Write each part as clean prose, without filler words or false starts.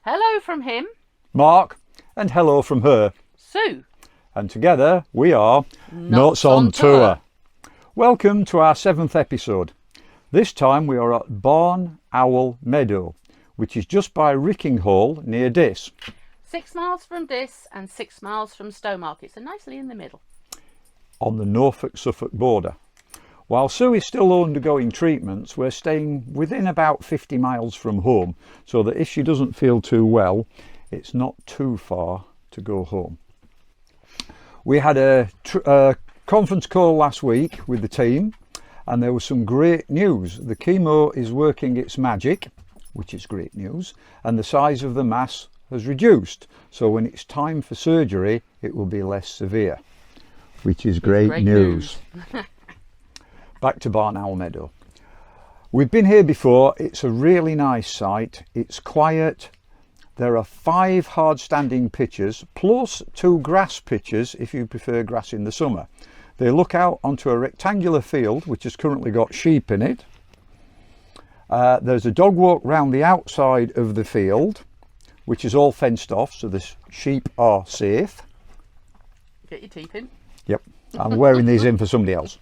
Hello from him, Mark, and hello from her. Sue. And together we are Notes on Tour. Welcome to our 7th episode. This time we are at Barn Owl Meadow, which is just by Rickinghall near Diss. 6 miles from Diss and 6 miles from Stowmarket, so nicely in the middle. On the Norfolk-Suffolk border. While Sue is still undergoing treatments, we're staying within about 50 miles from home, so that if she doesn't feel too well, it's not too far to go home. We had a conference call last week with the team, and there was some great news. The chemo is working its magic, which is great news, and the size of the mass has reduced, so when it's time for surgery it will be less severe, which is great news. Back to Barn Owl Meadow. We've been here before. It's a really nice site. It's quiet. There are 5 hard standing pitchers plus 2 grass pitchers if you prefer grass in the summer. They look out onto a rectangular field which has currently got sheep in it. There's a dog walk round the outside of the field which is all fenced off, so the sheep are safe. Get your teeth in. Yep, I'm wearing these in for somebody else.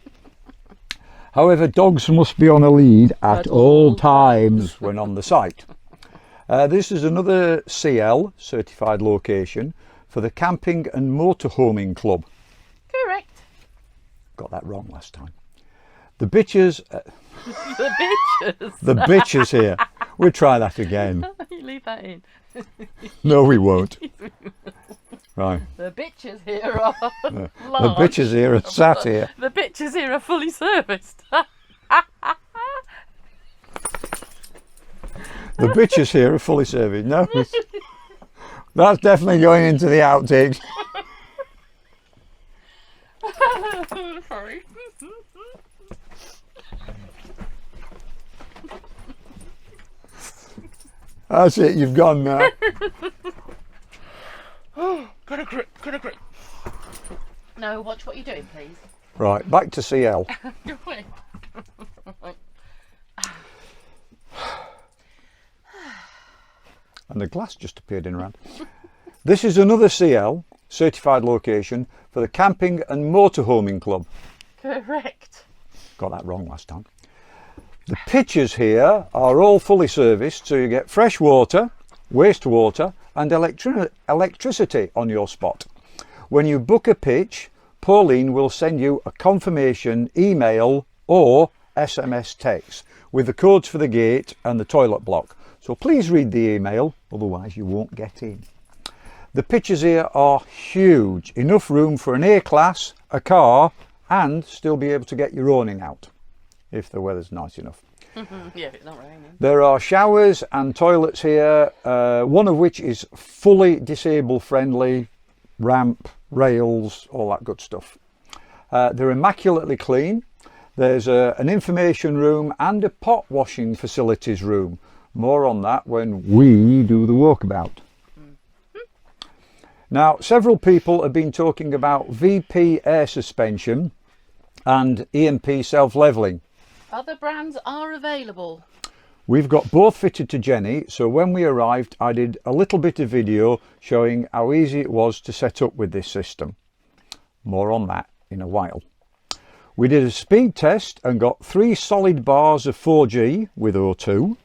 However, dogs must be on a lead at all times when on the site. This is another CL, certified location, for the Camping and Motorhoming Club. Correct. Got that wrong last time. The bitches... The bitches. The bitches here. We'll try that again. You leave that in. No, we won't. Right. The bitches here are The large. bitches here are sat here. The bitches here are fully serviced. The bitches here are fully serviced. No, that's definitely going into the outtakes. Sorry. That's it, you've gone now. Got a grip. No, watch what you're doing, please. Right, back to CL. Go away. And the glass just appeared in around. This is another CL, certified location, for the Camping and Motorhoming Club. Correct. Got that wrong last time. The pitchers here are all fully serviced, so you get fresh water, wastewater and electricity on your spot. When you book a pitch, Pauline will send you a confirmation email or SMS text with the codes for the gate and the toilet block. So please read the email, otherwise you won't get in. The pitchers here are huge, enough room for an A-class, a car and still be able to get your awning out if the weather's nice enough. Yeah, if it's not raining. There are showers and toilets here, one of which is fully disabled friendly, ramp, rails, all that good stuff. They're immaculately clean. There's an information room and a pot washing facilities room. More on that when we do the walkabout. Now, several people have been talking about VP air suspension and E&P self-leveling. Other brands are available. We've got both fitted to Jenny, so when we arrived I did a little bit of video showing how easy it was to set up with this system. More on that in a while. We did a speed test and got 3 solid bars of 4G with O2.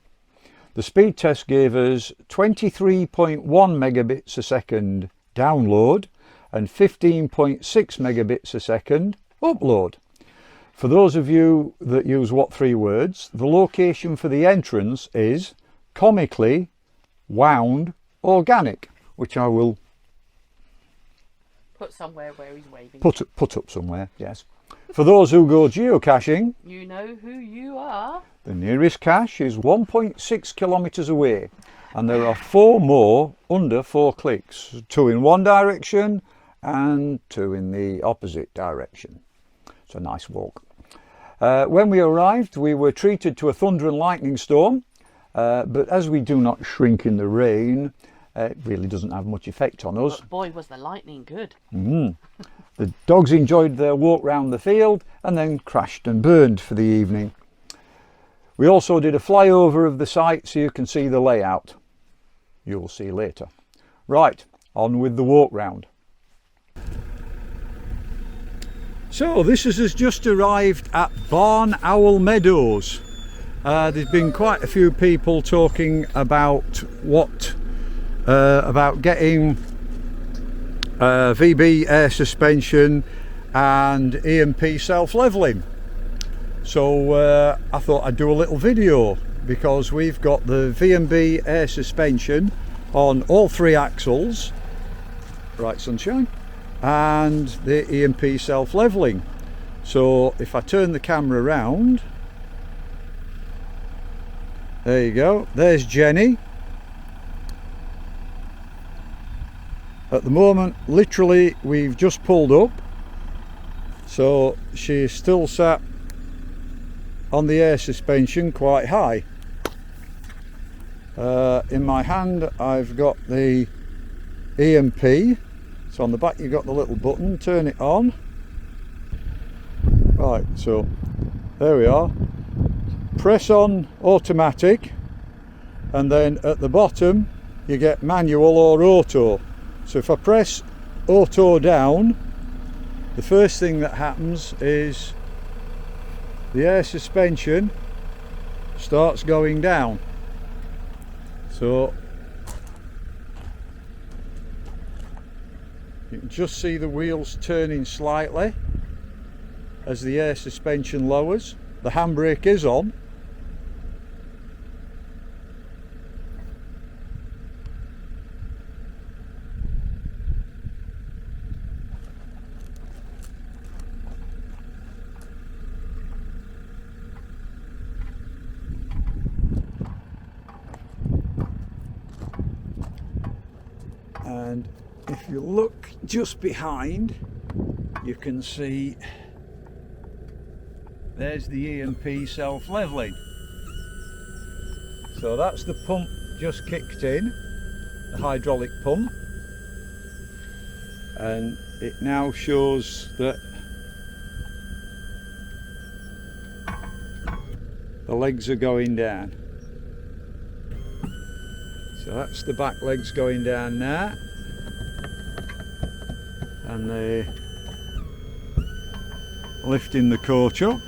The speed test gave us 23.1 megabits a second download and 15.6 megabits a second upload. For those of you that use what 3 words, the location for the entrance is comically wound organic, which I will Put somewhere where he's waving. put up somewhere, yes. For those who go geocaching, You know who you are. the nearest cache is 1.6 kilometres away, and there are 4 more under 4 clicks, 2 in one direction and 2 in the opposite direction. It's a nice walk. When we arrived, we were treated to a thunder and lightning storm, but as we do not shrink in the rain, it really doesn't have much effect on us. But boy, was the lightning good. The dogs enjoyed their walk round the field and then crashed and burned for the evening. We also did a flyover of the site so you can see the layout. you'll see later. Right, on with the walk round. So this has just arrived at Barn Owl Meadows. There's been quite a few people talking about about getting VB air suspension and E&P self-leveling. So I thought I'd do a little video, because we've got the V&B air suspension on all 3 axles, right sunshine, and the E&P self-leveling. So if I turn the camera around, there you go, there's Jenny. At the moment, literally, we've just pulled up, so she's still sat on the air suspension quite high. In my hand I've got the E&P, so on the back you've got the little button, turn it on. Right, so there we are, press on automatic, and then at the bottom you get manual or auto. So if I press auto down, the first thing that happens is the air suspension starts going down. So you can just see the wheels turning slightly as the air suspension lowers. The handbrake is on. And if you look just behind, you can see there's the E&P self-leveling. So that's the pump just kicked in, the hydraulic pump, and it now shows that the legs are going down. So that's the back legs going down now, and they're lifting the coach up.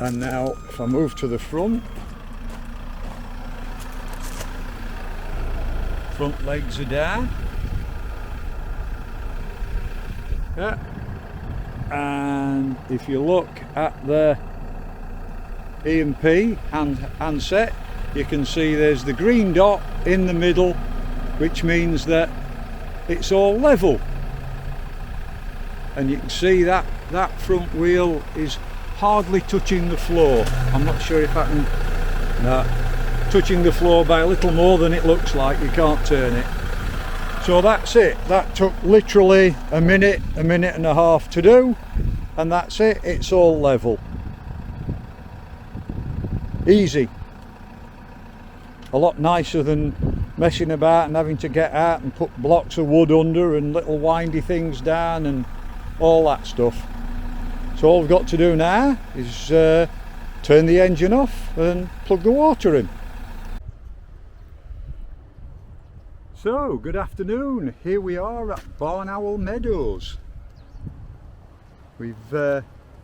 And now if I move to the front legs are down. Yeah. And if you look at the E&P handset, you can see there's the green dot in the middle, which means that it's all level. And you can see that front wheel is hardly touching the floor. I'm not sure if I can, no, touching the floor by a little more than it looks like. You can't turn it. So that's it. That took literally a minute and a half to do, and that's it. It's all level. Easy. A lot nicer than messing about and having to get out and put blocks of wood under and little windy things down and all that stuff. So all we've got to do now is turn the engine off and plug the water in. So, good afternoon. Here we are at Barn Owl Meadows. We've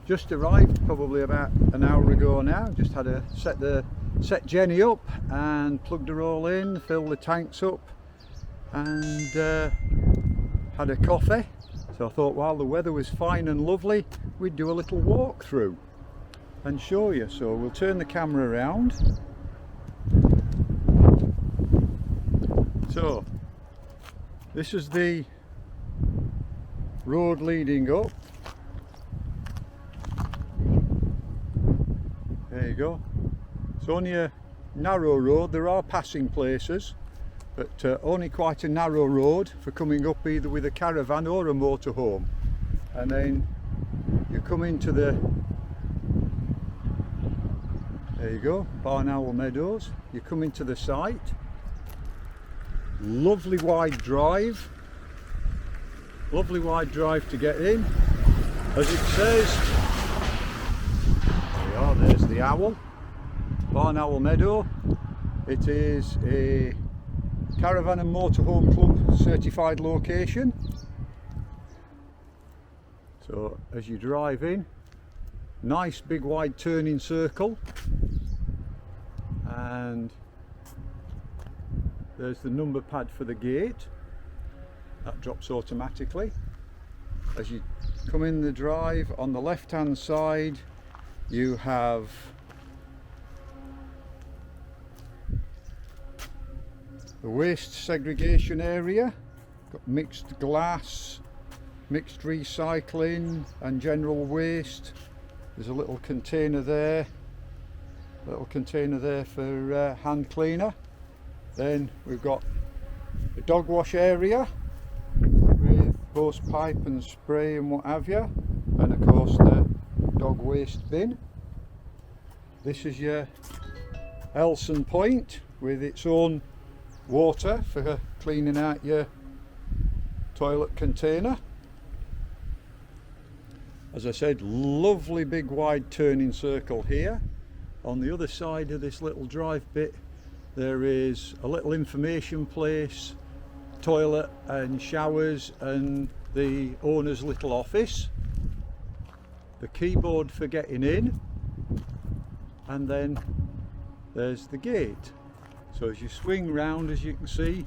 just arrived probably about an hour ago now. Just had to set Jenny up and plugged her all in, filled the tanks up, and had a coffee. So I thought while the weather was fine and lovely, we'd do a little walk through and show you. So we'll turn the camera around. So this is the road leading up. There you go. It's only a narrow road. There are passing places, but only quite a narrow road for coming up either with a caravan or a motorhome. And then you come into the, there you go, Barn Owl Meadows. You come into the site. Lovely wide drive to get in. As it says, there we are, there's the the owl. Barn Owl Meadow. It is a Caravan and Motorhome Club certified location. So as you drive in, nice big wide turning circle, and there's the number pad for the gate. That drops automatically. As you come in the drive, on the left hand side you have the waste segregation area. Got mixed glass, mixed recycling and general waste. There's a little container there for hand cleaner. Then we've got the dog wash area with hose pipe and spray and what have you, and of course the dog waste bin. This is your Elson point with its own water for cleaning out your toilet container. As I said, lovely big wide turning circle here. On the other side of this little drive bit there is a little information place, toilet and showers, and the owner's little office, the keyboard for getting in, and then there's the gate. So as you swing round, as you can see,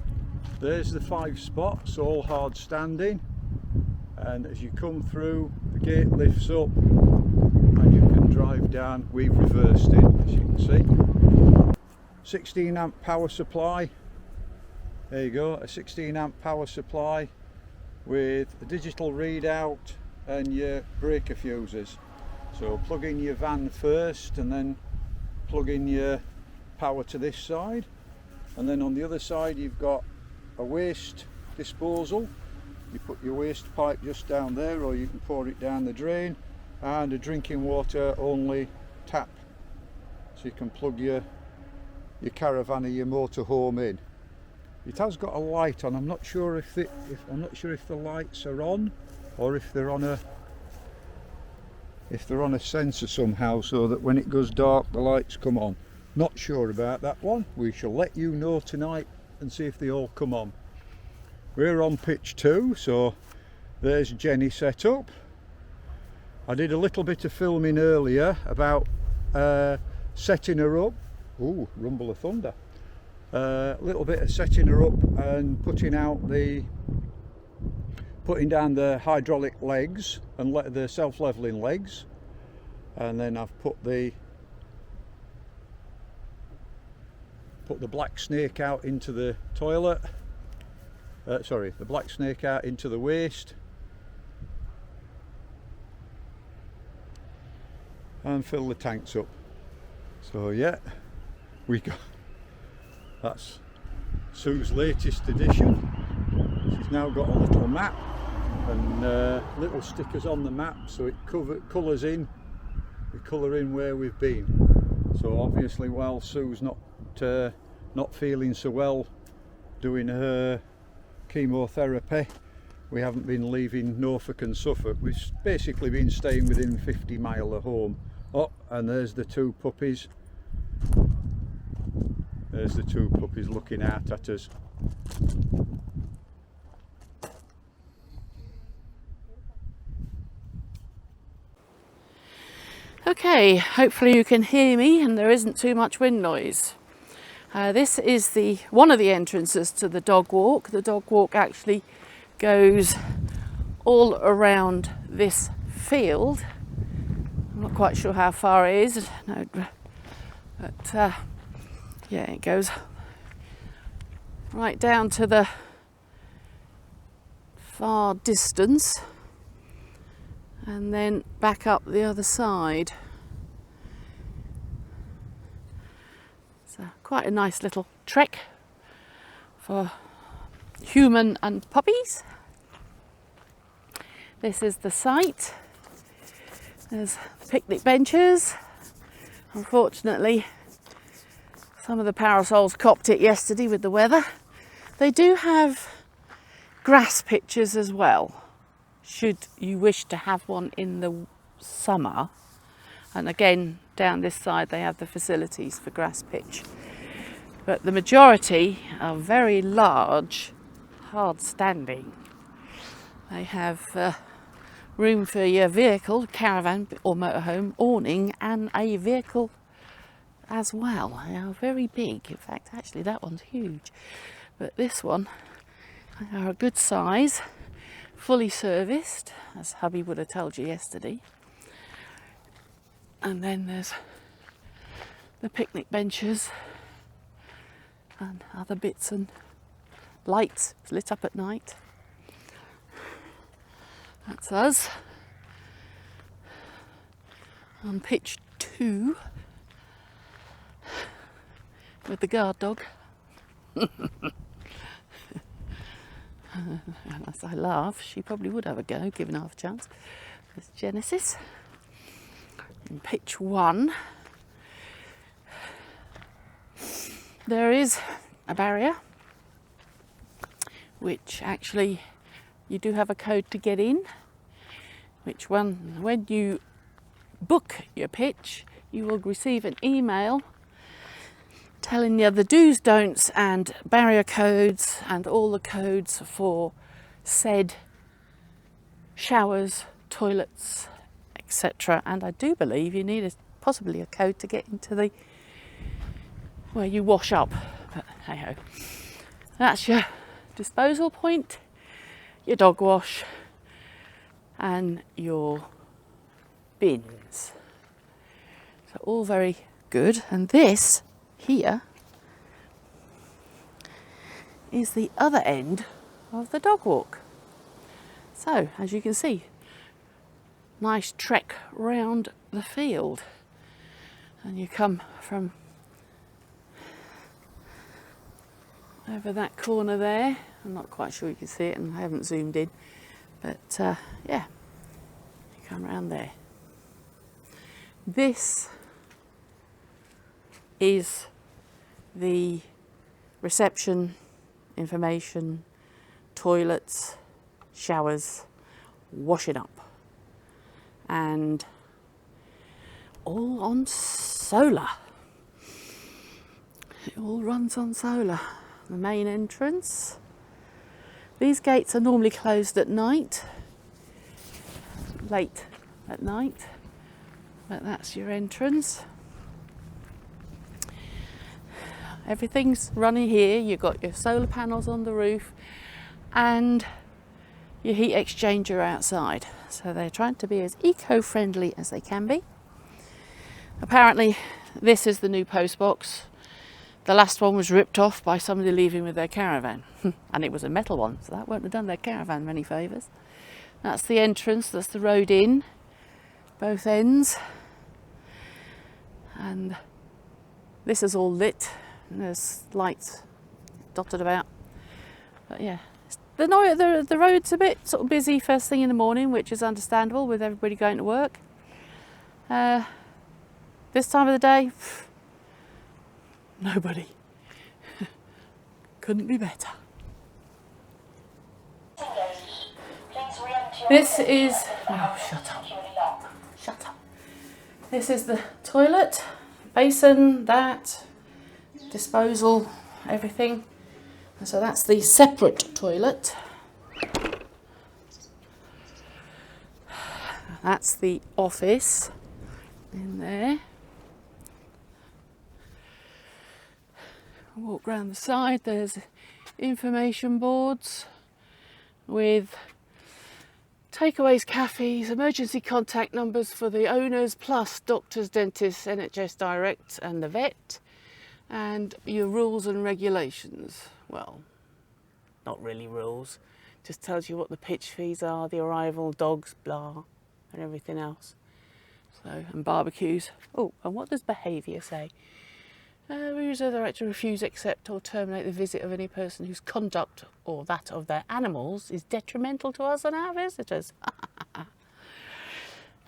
there's the 5 spots, all hard standing, and as you come through, the gate lifts up and you can drive down. We've reversed it, as you can see. 16 amp power supply. There you go, a 16 amp power supply with a digital readout and your breaker fuses. So plug in your van first and then plug in your power to this side, and then on the other side you've got a waste disposal. You put your waste pipe just down there, or you can pour it down the drain, and a drinking water only tap, so you can plug your caravan or your motorhome in. It has got a light on. I'm not sure if the lights are on, or if they're on a sensor somehow, so that when it goes dark the lights come on. Not sure about that one. We shall let you know tonight and see if they all come on. We're on pitch 2, so there's Jenny set up. I did a little bit of filming earlier about setting her up. Ooh, rumble of thunder. A little bit of setting her up and putting down the hydraulic legs and the self-leveling legs, and then I've put the black snake out into the toilet. The black snake out into the waste, and fill the tanks up. So yeah, that's Sue's latest addition. She's now got a little map and little stickers on the map, so it colours in. We colour in where we've been. So obviously, while Sue's not feeling so well, doing her chemotherapy, we haven't been leaving Norfolk and Suffolk. We've basically been staying within 50 miles of home. Oh, and there's the 2 puppies. There's the 2 puppies looking out at us. Okay, hopefully you can hear me and there isn't too much wind noise. This is one of the entrances to the dog walk. The dog walk actually goes all around this field. I'm not quite sure how far it is, no, but yeah, it goes right down to the far distance and then back up the other side. So quite a nice little trek for human and puppies. This is the site. There's the picnic benches. Unfortunately, some of the parasols copped it yesterday with the weather. They do have grass pitches as well, should you wish to have one in the summer. And again, down this side they have the facilities for grass pitch. But the majority are very large, hard standing. They have room for your vehicle, caravan or motorhome, awning and a vehicle as well. They are very big. In fact, actually that one's huge. But this one, they are a good size, fully serviced, as hubby would have told you yesterday. And then there's the picnic benches and other bits and lights. It's lit up at night. That's us on pitch 2 with the guard dog. And as I laugh, she probably would have a go, given half a chance. There's Genesis. In pitch 1, there is a barrier, which actually you do have a code to get in, which when you book your pitch, you will receive an email telling you the do's, don'ts and barrier codes and all the codes for said showers, toilets, etc. And I do believe you need possibly a code to get into the where you wash up, but hey ho. That's your disposal point, your dog wash and your bins. So all very good. And this here is the other end of the dog walk. So as you can see, nice trek round the field, and you come from over that corner there. I'm not quite sure you can see it and I haven't zoomed in, but yeah, you come around there. This is the reception, information, toilets, showers, washing up, and all on solar. It all runs on solar. The main entrance. These gates are normally closed at night, late at night, but that's your entrance. Everything's running here. You've got your solar panels on the roof and your heat exchanger outside. So they're trying to be as eco-friendly as they can be. Apparently this is the new post box. The last one was ripped off by somebody leaving with their caravan. And it was a metal one, so that won't have done their caravan many favours. That's the entrance, that's the road in, both ends. And this is all lit. And there's lights dotted about, but yeah, the road's a bit sort of busy first thing in the morning, which is understandable with everybody going to work. This time of the day, nobody. Couldn't be better. This is, oh shut up, shut up. This is the toilet, basin, that, disposal, everything. And so that's the separate toilet. That's the office in there. Walk round the side, there's information boards with takeaways, cafes, emergency contact numbers for the owners, plus doctors, dentists, NHS Direct and the vet. And your rules and regulations. Well, not really rules, just tells you what the pitch fees are, the arrival, dogs, blah, and everything else. So, and barbecues. Oh, and what does behaviour say? We reserve the right to refuse, accept or terminate the visit of any person whose conduct or that of their animals is detrimental to us and our visitors.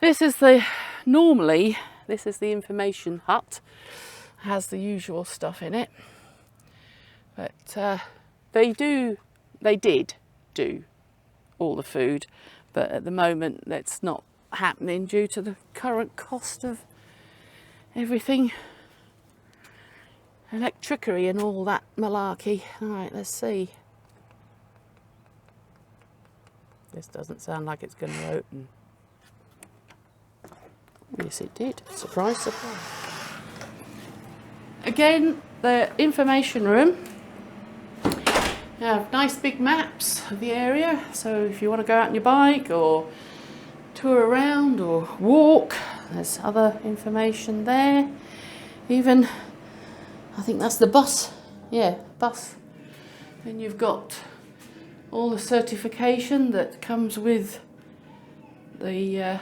This is normally this is the information hut. Has the usual stuff in it, but they did do all the food, but at the moment that's not happening due to the current cost of everything electricery and all that malarkey. All right, let's see. This doesn't sound like it's going to open. Yes, it did. Surprise, surprise. Again, the information room. You have nice big maps of the area, so if you want to go out on your bike or tour around or walk, there's other information there. Even, I think that's the bus. Yeah, bus. Then you've got all the certification that comes with the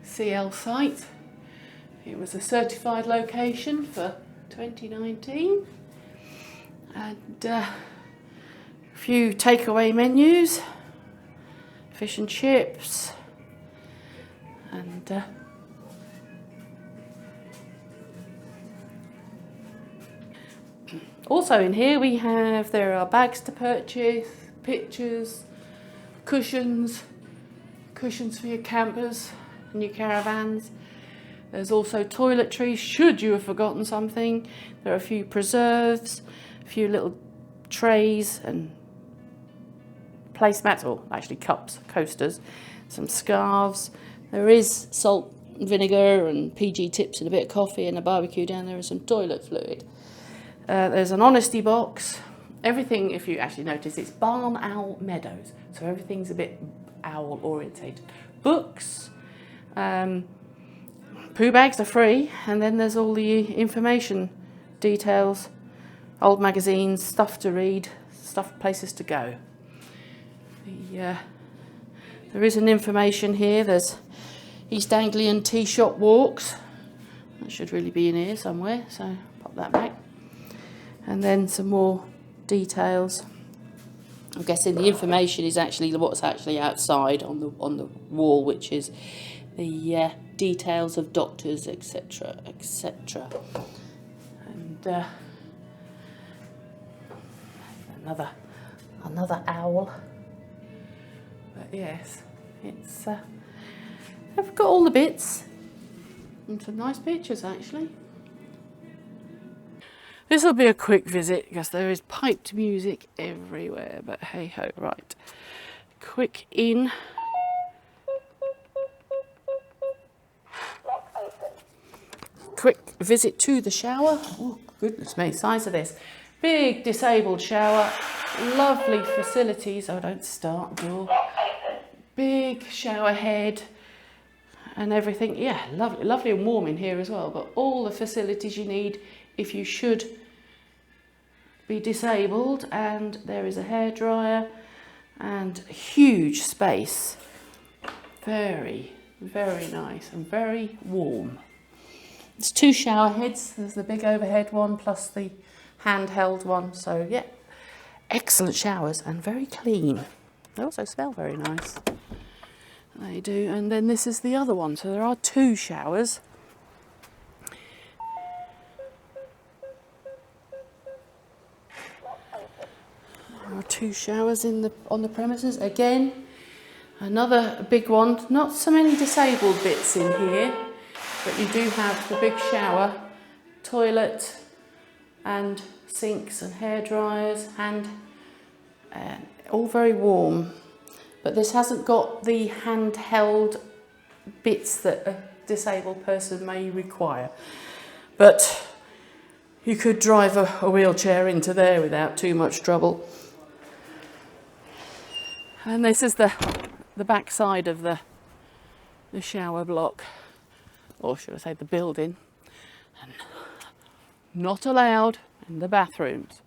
CL site. It was a certified location for 2019, and a few takeaway menus, fish and chips, and also in here there are bags to purchase, pictures, cushions for your campers and your caravans. There's also toiletries, should you have forgotten something. There are a few preserves, a few little trays and placemats, or actually cups, coasters, some scarves. There is salt and vinegar and PG tips and a bit of coffee and a barbecue down there and some toilet fluid. There's an honesty box. Everything, if you actually notice, it's Barn Owl Meadows, so everything's a bit owl orientated. Books, poo bags are free, and then there's all the information details, old magazines, stuff to read, places to go. There is an information here. There's East Anglian tea shop walks. That should really be in here somewhere, so pop that back. And then some more details. I'm guessing the information is actually what's actually outside on the wall, which is the details of doctors, etc., etc. And another owl. But yes, it's I've got all the bits and some nice pictures actually. This will be a quick visit because there is piped music everywhere, but hey ho, right. Quick in. Quick visit to the shower. Oh goodness me, size of this. Big disabled shower, lovely facilities. Oh, don't start, door. Big shower head and everything. Yeah, lovely and warm in here as well, but all the facilities you need if you should be disabled. And there is a hairdryer and a huge space. Very, very nice and very warm. There's two shower heads. There's the big overhead one plus the handheld one. So yeah, excellent showers and very clean. They also smell very nice. They do. And then this is the other one. So there are two showers. There are two showers on the premises. Again, another big one. Not so many disabled bits in here, but you do have the big shower, toilet, and sinks and hair dryers, and all very warm. But this hasn't got the handheld bits that a disabled person may require. But you could drive a wheelchair into there without too much trouble. And this is the back side of the shower block, or should I say the building. And not allowed in the bathrooms.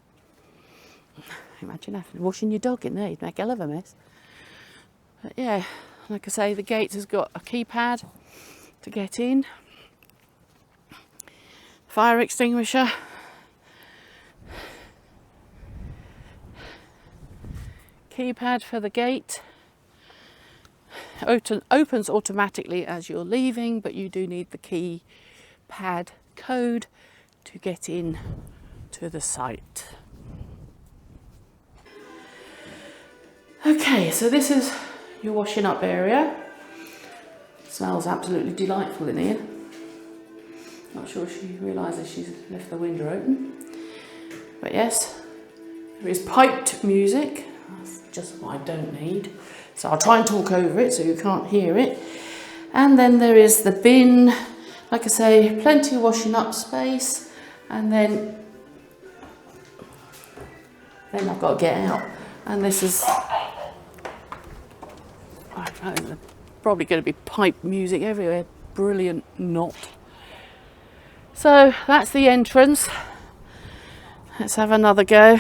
Imagine washing your dog in there, you'd make a hell of a mess. But yeah, like I say, the gate has got a keypad to get in, fire extinguisher, keypad for the gate. Opens automatically as you're leaving, but you do need the keypad code to get in to the site. Okay, so this is your washing up area. It smells absolutely delightful in here. Not sure she realises she's left the window open. But yes, there is piped music. That's just what I don't need. So I'll try and talk over it so you can't hear it. And then there is the bin. Like I say, plenty of washing up space. And then I've got to get out. And this is, I don't know, there's probably going to be pipe music everywhere. Brilliant not. So that's the entrance. Let's have another go.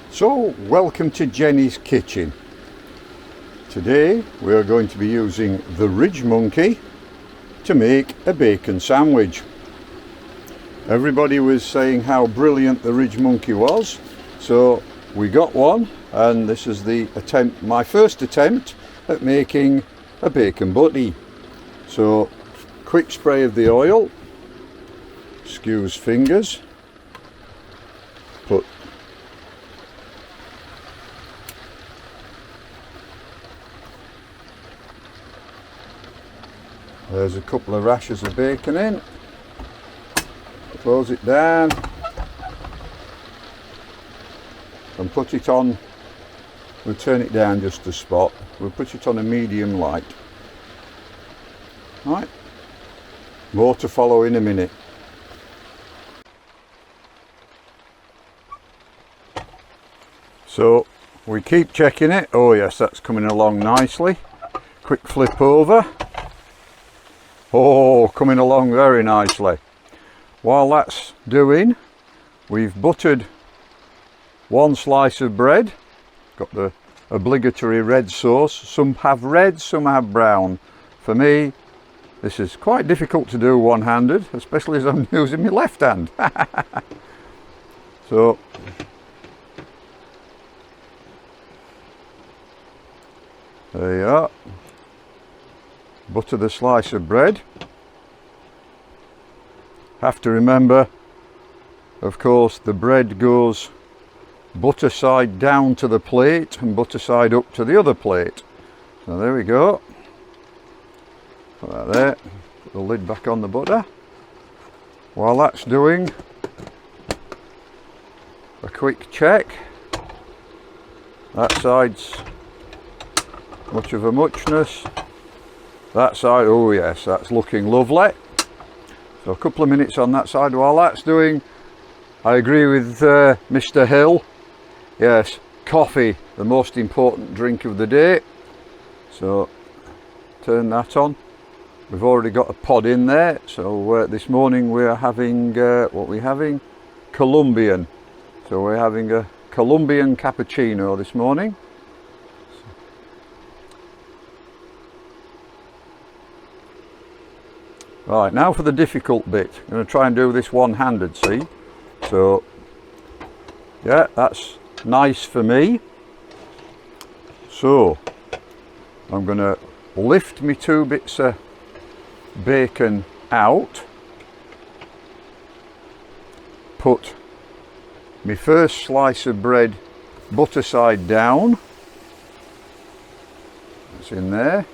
So, welcome to Jenny's kitchen. Today we are going to be using the Ridge Monkey to make a bacon sandwich. Everybody was saying how brilliant the Ridge Monkey was, so we got one, and this is my first attempt at making a bacon buttie. So, quick spray of the oil, excuse fingers, put there's a couple of rashers of bacon in, close it down and put it on. We'll turn it down just a spot, we'll put it on a medium light. Right, more to follow in a minute. So we keep checking it. Oh yes, that's coming along nicely. Quick flip over. Oh, coming along very nicely. While that's doing, we've buttered one slice of bread. Got the obligatory red sauce. Some have red, some have brown. For me, this is quite difficult to do one-handed, especially as I'm using my left hand. So, there you are. Butter the slice of bread. Have to remember, of course, the bread goes butter side down to the plate and butter side up to the other plate. So there we go. Put that there. Put the lid back on the butter. While that's doing, a quick check. That side's much of a muchness. That side, oh yes, that's looking lovely. So a couple of minutes on that side. While that's doing, I agree with Mr. Hill. Yes, coffee, the most important drink of the day. So turn that on. We've already got a pod in there. So this morning we're having, what are we having? Colombian. So we're having a Colombian cappuccino this morning. Right, now for the difficult bit. I'm going to try and do this one-handed, see? So, yeah, that's nice for me. So, I'm going to lift me 2 bits of bacon out. Put my first slice of bread butter side down. That's in there.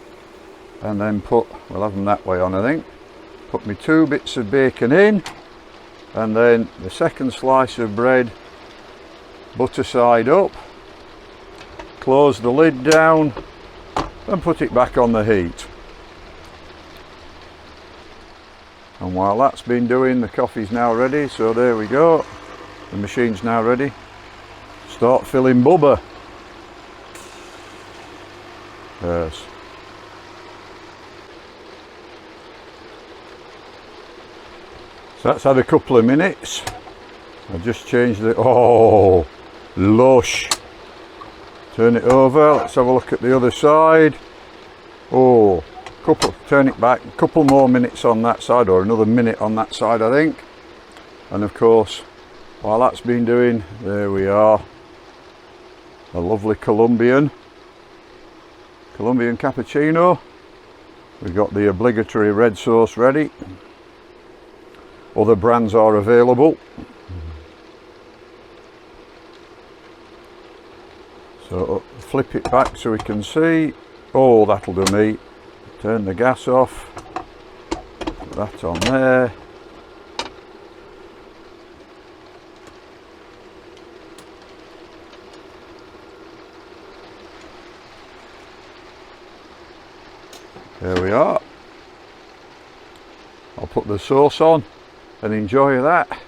and then we'll have them that way on, I think. Put my 2 bits of bacon in, and then the second slice of bread, butter side up, close the lid down and put it back on the heat. And while that's been doing, the coffee's now ready, so there we go. The machine's now ready. Start filling bubba. Yes. So that's had a couple of minutes. I just changed it. Oh, lush. Turn it over. Let's have a look at the other side. Oh, turn it back. A couple more minutes on that side, or another minute on that side, I think. And of course, while that's been doing, there we are. A lovely Colombian cappuccino. We've got the obligatory red sauce ready. Other brands are available. So flip it back so we can see. Oh, that'll do me. Turn the gas off. Put that on there. There we are. I'll put the sauce on and enjoy that.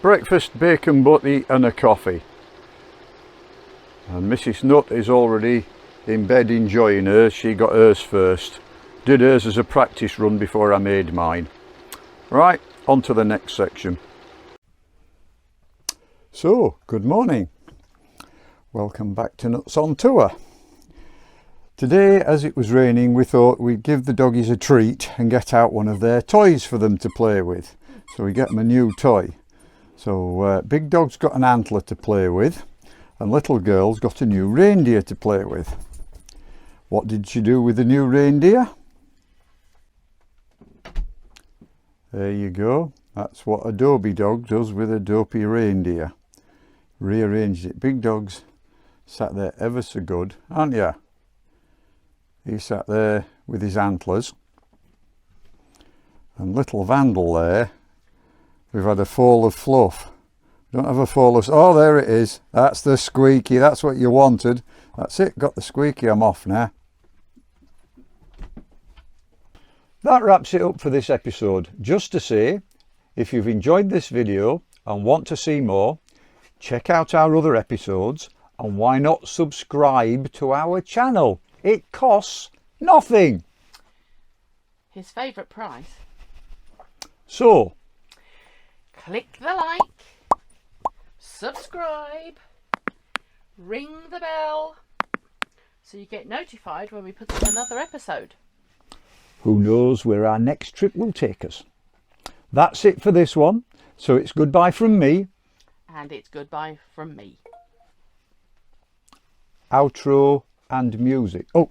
Breakfast, bacon butty and a coffee. And Mrs. Nutt is already in bed enjoying hers. She got hers first. Did hers as a practice run before I made mine. Right, on to the next section. So, good morning. Welcome back to Nuts on Tour. Today, as it was raining, we thought we'd give the doggies a treat and get out one of their toys for them to play with. So we get them a new toy. So Big Dog's got an antler to play with, and Little Girl's got a new reindeer to play with. What did she do with the new reindeer? There you go. That's what a dopey dog does with a dopey reindeer. Rearranged it. Big Dog's sat there ever so good, aren't you? He sat there with his antlers. And little Vandal there, we've had a fall of fluff. We don't have a fall of... Oh, there it is. That's the squeaky. That's what you wanted. That's it. Got the squeaky. I'm off now. That wraps it up for this episode. Just to say, if you've enjoyed this video and want to see more, check out our other episodes, and why not subscribe to our channel? It costs nothing. His favourite price. So, click the like, subscribe, ring the bell, so you get notified when we put up another episode. Who knows where our next trip will take us. That's it for this one. So it's goodbye from me. And it's goodbye from me. Outro and music. Oh.